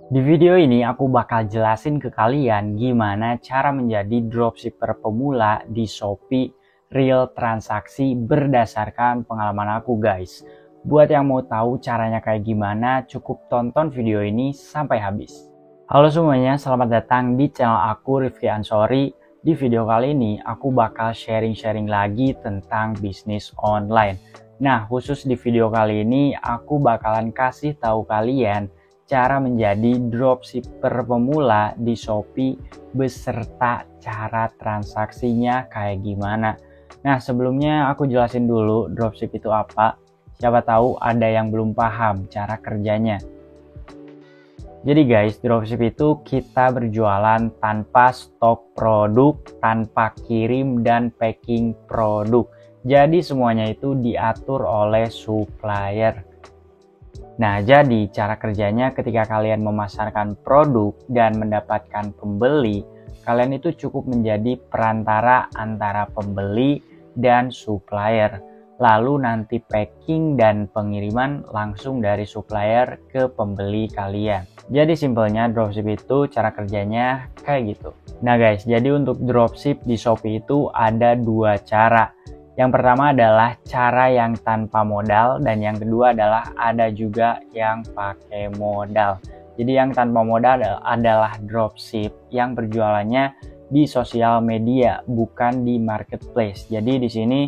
Di video ini aku bakal jelasin ke kalian gimana cara menjadi dropshipper pemula di Shopee real transaksi berdasarkan pengalaman aku guys. Buat yang mau tahu caranya kayak gimana, cukup tonton video ini sampai habis. Halo semuanya, selamat datang di channel aku Rifki Ansori. Di video kali ini aku bakal sharing-sharing lagi tentang bisnis online. Nah, khusus di video kali ini aku bakalan kasih tahu kalian cara menjadi dropshipper pemula di Shopee beserta cara transaksinya kayak gimana. Nah, sebelumnya aku jelasin dulu dropship itu apa. Siapa tahu ada yang belum paham cara kerjanya. Jadi guys, dropship itu kita berjualan tanpa stok produk, tanpa kirim dan packing produk. Jadi semuanya itu diatur oleh supplier. Nah, jadi cara kerjanya ketika kalian memasarkan produk dan mendapatkan pembeli, kalian itu cukup menjadi perantara antara pembeli dan supplier. Lalu nanti packing dan pengiriman langsung dari supplier ke pembeli kalian. Jadi simpelnya dropship itu cara kerjanya kayak gitu. Nah guys, jadi untuk dropship di Shopee itu ada dua cara. Yang pertama adalah cara yang tanpa modal dan yang kedua adalah ada juga yang pakai modal. Jadi yang tanpa modal adalah dropship yang berjualannya di sosial media bukan di marketplace. Jadi di sini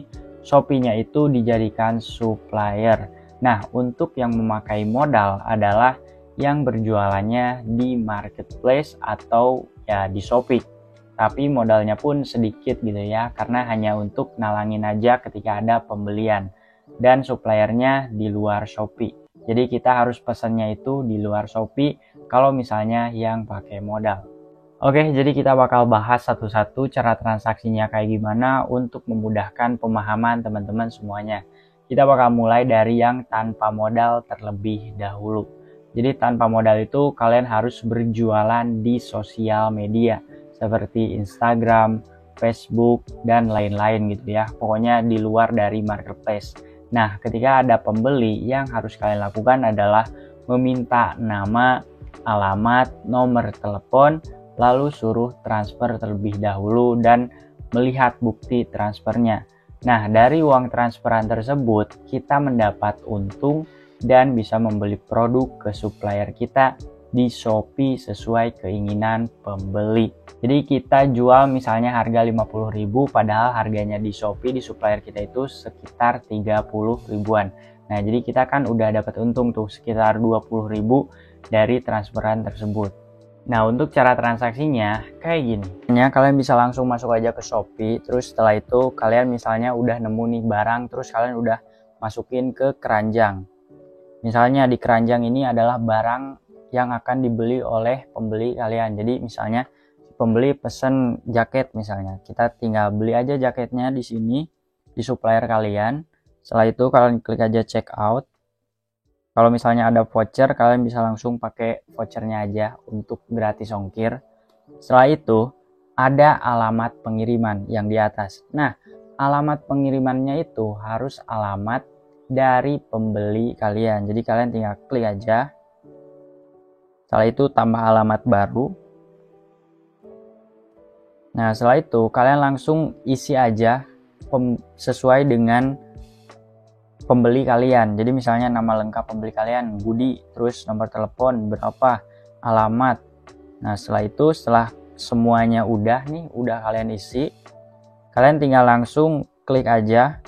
Shopee-nya itu dijadikan supplier. Nah, untuk yang memakai modal adalah yang berjualannya di marketplace atau ya di Shopee. Tapi modalnya pun sedikit gitu ya, karena hanya untuk nalangin aja ketika ada pembelian. Dan suppliernya di luar Shopee. Jadi kita harus pesannya itu di luar Shopee kalau misalnya yang pakai modal. Oke, jadi kita bakal bahas satu-satu cara transaksinya kayak gimana untuk memudahkan pemahaman teman-teman semuanya. Kita bakal mulai dari yang tanpa modal terlebih dahulu. Jadi tanpa modal itu kalian harus berjualan di sosial media seperti Instagram, Facebook, dan lain-lain gitu ya. Pokoknya di luar dari marketplace. Nah, ketika ada pembeli, yang harus kalian lakukan adalah meminta nama, alamat, nomor telepon, lalu suruh transfer terlebih dahulu dan melihat bukti transfernya. Nah, dari uang transferan tersebut, kita mendapat untung dan bisa membeli produk ke supplier kita di Shopee sesuai keinginan pembeli. Jadi kita jual misalnya harga 50.000 padahal harganya di Shopee di supplier kita itu sekitar 30 ribuan. Nah, jadi kita kan udah dapat untung tuh sekitar 20.000 dari transferan tersebut. Nah, untuk cara transaksinya kayak gini. Kalian bisa langsung masuk aja ke Shopee, terus setelah itu kalian misalnya udah nemu nih barang, terus kalian udah masukin ke keranjang. Misalnya di keranjang ini adalah barang yang akan dibeli oleh pembeli kalian. Jadi misalnya pembeli pesen jaket misalnya, kita tinggal beli aja jaketnya di sini di supplier kalian. Setelah itu kalian klik aja check out. Kalau misalnya ada voucher, kalian bisa langsung pakai vouchernya aja untuk gratis ongkir. Setelah itu ada alamat pengiriman yang di atas. Nah, alamat pengirimannya itu harus alamat dari pembeli kalian. Jadi kalian tinggal klik aja. Setelah itu tambah alamat baru. Nah, setelah itu kalian langsung isi aja sesuai dengan pembeli kalian. Jadi misalnya nama lengkap pembeli kalian Budi, terus nomor telepon berapa, alamat. Nah, setelah itu setelah semuanya udah kalian isi, kalian tinggal langsung klik aja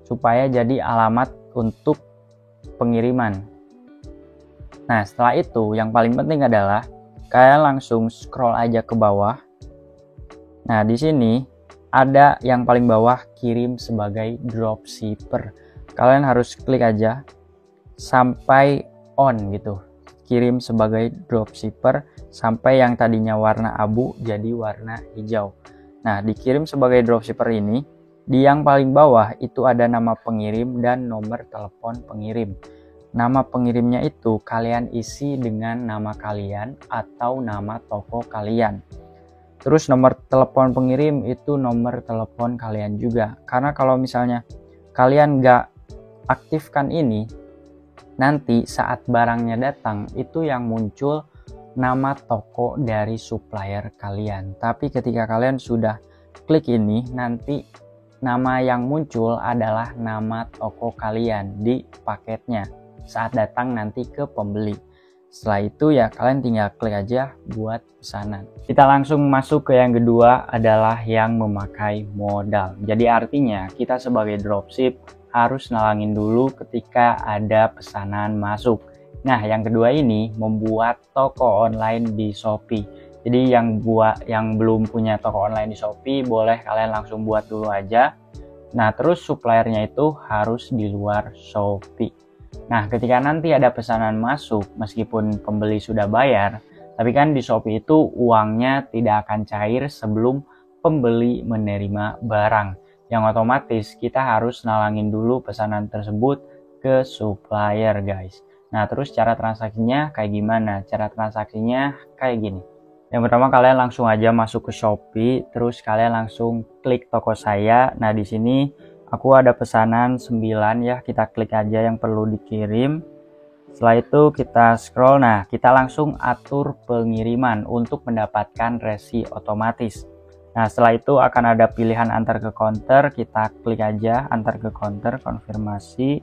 supaya jadi alamat untuk pengiriman. Nah, setelah itu yang paling penting adalah kalian langsung scroll aja ke bawah. Nah, di sini ada yang paling bawah kirim sebagai dropshipper. Kalian harus klik aja sampai on gitu. Kirim sebagai dropshipper sampai yang tadinya warna abu jadi warna hijau. Nah, dikirim sebagai dropshipper ini, di yang paling bawah itu ada nama pengirim dan nomor telepon pengirim. Nama pengirimnya itu kalian isi dengan nama kalian atau nama toko kalian. Terus nomor telepon pengirim itu nomor telepon kalian juga. Karena kalau misalnya kalian nggak aktifkan ini, nanti saat barangnya datang itu yang muncul nama toko dari supplier kalian. Tapi ketika kalian sudah klik ini, nanti nama yang muncul adalah nama toko kalian di paketnya saat datang nanti ke pembeli. Setelah itu ya kalian tinggal klik aja buat pesanan. Kita langsung masuk ke yang kedua adalah yang memakai modal. Jadi artinya kita sebagai dropship harus nalangin dulu ketika ada pesanan masuk. Nah, yang kedua ini membuat toko online di Shopee. Jadi yang belum punya toko online di Shopee boleh kalian langsung buat dulu aja. Nah, terus suppliernya itu harus di luar Shopee. Nah, ketika nanti ada pesanan masuk, meskipun pembeli sudah bayar, tapi kan di Shopee itu uangnya tidak akan cair sebelum pembeli menerima barang. Yang otomatis kita harus nalangin dulu pesanan tersebut ke supplier, guys. Nah, terus cara transaksinya kayak gimana? Cara transaksinya kayak gini. Yang pertama kalian langsung aja masuk ke Shopee, terus kalian langsung klik toko saya. Nah, di sini aku ada pesanan 9 ya, kita klik aja yang perlu dikirim. Setelah itu kita scroll, nah kita langsung atur pengiriman untuk mendapatkan resi otomatis. Nah, setelah itu akan ada pilihan antar ke counter, kita klik aja antar ke counter, konfirmasi.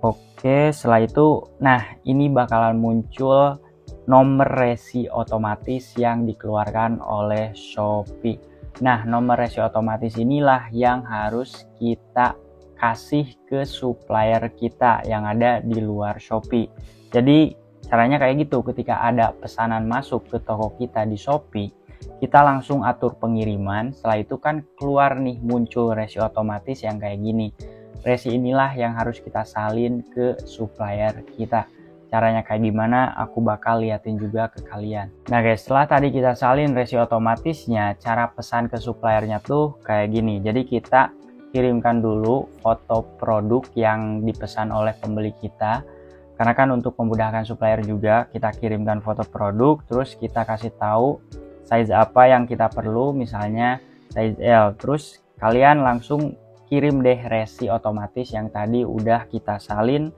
Oke, setelah itu, nah ini bakalan muncul nomor resi otomatis yang dikeluarkan oleh Shopee. Nah, nomor resi otomatis inilah yang harus kita kasih ke supplier kita yang ada di luar Shopee. Jadi caranya kayak gitu, ketika ada pesanan masuk ke toko kita di Shopee, kita langsung atur pengiriman. Setelah itu kan keluar nih muncul resi otomatis yang kayak gini. Resi inilah yang harus kita salin ke supplier kita. Caranya kayak gimana aku bakal liatin juga ke kalian. Nah guys, setelah tadi kita salin resi otomatisnya, cara pesan ke suppliernya tuh kayak gini. Jadi kita kirimkan dulu foto produk yang dipesan oleh pembeli kita. Karena kan untuk memudahkan supplier juga, kita kirimkan foto produk, terus kita kasih tahu size apa yang kita perlu, misalnya size L. Terus kalian langsung kirim deh resi otomatis yang tadi udah kita salin.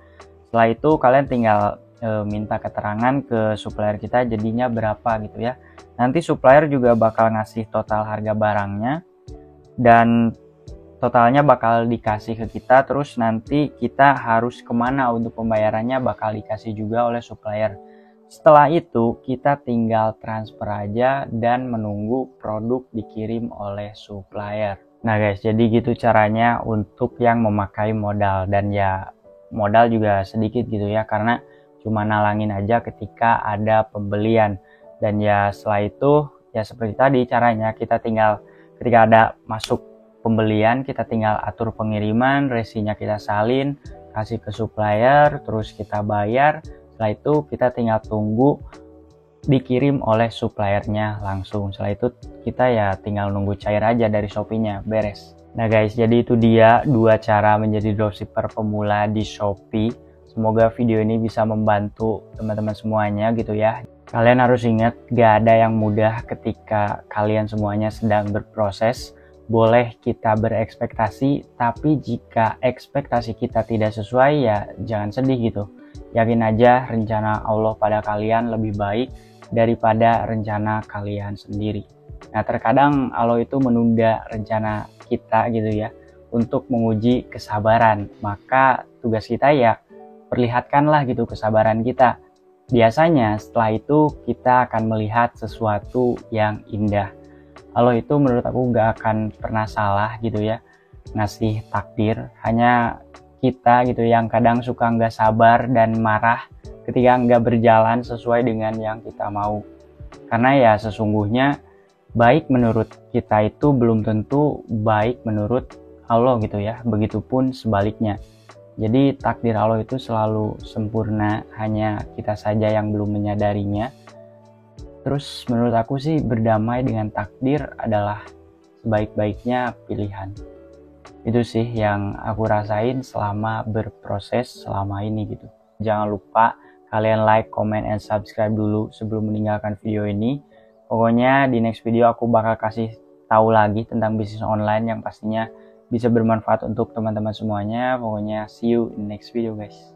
Setelah itu kalian tinggal minta keterangan ke supplier kita jadinya berapa gitu ya. Nanti supplier juga bakal ngasih total harga barangnya dan totalnya bakal dikasih ke kita. Terus nanti kita harus kemana untuk pembayarannya bakal dikasih juga oleh supplier. Setelah itu kita tinggal transfer aja dan menunggu produk dikirim oleh supplier. Nah guys, jadi gitu caranya untuk yang memakai modal, dan ya modal juga sedikit gitu ya, karena cuma nalangin aja ketika ada pembelian. Dan ya setelah itu ya seperti tadi caranya, kita tinggal ketika ada masuk pembelian kita tinggal atur pengiriman, resinya kita salin, kasih ke supplier, terus kita bayar. Setelah itu kita tinggal tunggu dikirim oleh suppliernya langsung. Setelah itu kita ya tinggal nunggu cair aja dari Shopee-nya, beres. Nah guys, jadi itu dia 2 cara menjadi dropshipper pemula di Shopee. Semoga video ini bisa membantu teman-teman semuanya gitu ya. Kalian harus ingat, gak ada yang mudah ketika kalian semuanya sedang berproses. Boleh kita berekspektasi, tapi jika ekspektasi kita tidak sesuai ya jangan sedih gitu. Yakin aja rencana Allah pada kalian lebih baik daripada rencana kalian sendiri. Nah, terkadang Allah itu menunda rencana kita gitu ya untuk menguji kesabaran. Maka tugas kita ya perlihatkanlah gitu kesabaran kita. Biasanya setelah itu kita akan melihat sesuatu yang indah. Allah itu menurut aku gak akan pernah salah gitu ya ngasih takdir. Hanya kita gitu yang kadang suka nggak sabar dan marah ketika nggak berjalan sesuai dengan yang kita mau. Karena ya sesungguhnya baik menurut kita itu belum tentu baik menurut Allah gitu ya. Begitupun sebaliknya. Jadi takdir Allah itu selalu sempurna, hanya kita saja yang belum menyadarinya. Terus menurut aku sih berdamai dengan takdir adalah sebaik-baiknya pilihan. Itu sih yang aku rasain selama berproses selama ini gitu. Jangan lupa kalian like, comment, and subscribe dulu sebelum meninggalkan video ini. Pokoknya di next video aku bakal kasih tahu lagi tentang bisnis online yang pastinya bisa bermanfaat untuk teman-teman semuanya. Pokoknya see you in next video guys.